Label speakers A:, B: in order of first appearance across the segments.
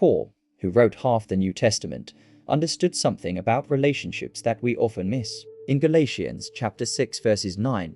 A: Paul, who wrote half the New Testament, understood something about relationships that we often miss. In Galatians chapter 6 verses 9,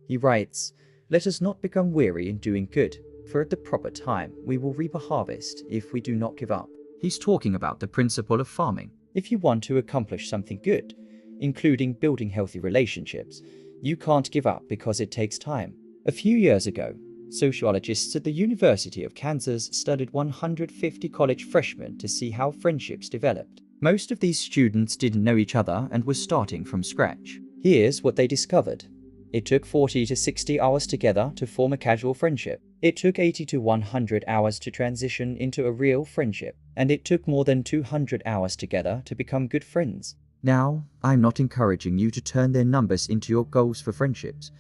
A: he writes, "Let us not become weary in doing good, for at the proper time we will reap a harvest if we do not give up." He's talking about the principle of farming. If you want to accomplish something good, including building healthy relationships, you can't give up because it takes time. A few years ago, sociologists at the University of Kansas studied 150 college freshmen to see how friendships developed. Most of these students didn't know each other and were starting from scratch. Here's what they discovered. It took 40 to 60 hours together to form a casual friendship. It took 80 to 100 hours to transition into a real friendship. And it took more than 200 hours together to become good friends. Now, I'm not encouraging you to turn their numbers into your goals for friendships,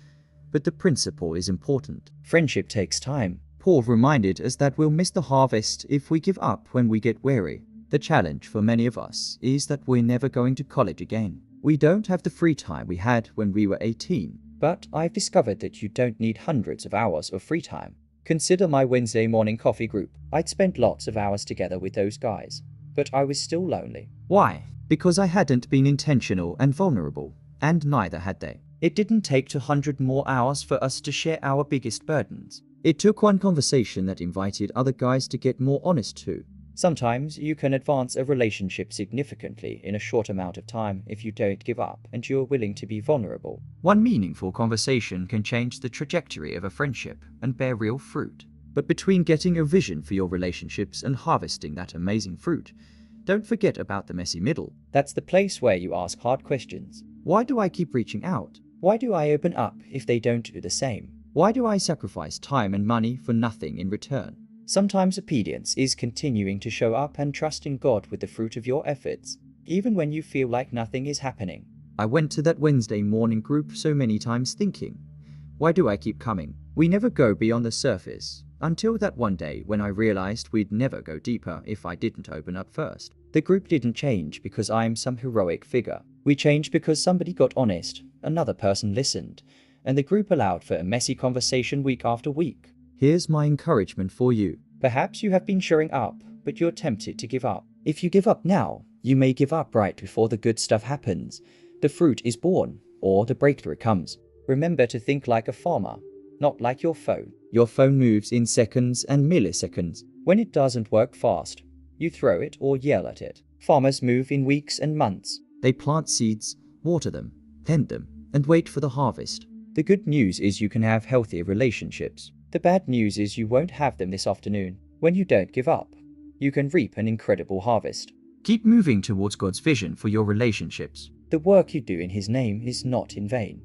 A: but the principle is important. Friendship takes time. Paul reminded us that we'll miss the harvest if we give up when we get weary. The challenge for many of us is that we're never going to college again. We don't have the free time we had when we were 18. But I've discovered that you don't need hundreds of hours of free time. Consider my Wednesday morning coffee group. I'd spent lots of hours together with those guys, but I was still lonely. Why? Because I hadn't been intentional and vulnerable, and neither had they. It didn't take 200 more hours for us to share our biggest burdens. It took one conversation that invited other guys to get more honest too. Sometimes you can advance a relationship significantly in a short amount of time if you don't give up and you're willing to be vulnerable. One meaningful conversation can change the trajectory of a friendship and bear real fruit. But between getting a vision for your relationships and harvesting that amazing fruit, don't forget about the messy middle. That's the place where you ask hard questions. Why do I keep reaching out? Why do I open up if they don't do the same? Why do I sacrifice time and money for nothing in return? Sometimes obedience is continuing to show up and trusting God with the fruit of your efforts, even when you feel like nothing is happening. I went to that Wednesday morning group so many times thinking, why do I keep coming? We never go beyond the surface, until that one day when I realized we'd never go deeper if I didn't open up first. The group didn't change because I'm some heroic figure. We changed because somebody got honest, another person listened, and the group allowed for a messy conversation week after week. Here's my encouragement for you. Perhaps you have been showing up, but you're tempted to give up. If you give up now, you may give up right before the good stuff happens, the fruit is born, or the breakthrough comes. Remember to think like a farmer, not like your phone. Your phone moves in seconds and milliseconds. When it doesn't work fast, you throw it or yell at it. Farmers move in weeks and months. They plant seeds, water them, tend them, and wait for the harvest. The good news is you can have healthy relationships. The bad news is you won't have them this afternoon. When you don't give up, you can reap an incredible harvest. Keep moving towards God's vision for your relationships. The work you do in His name is not in vain.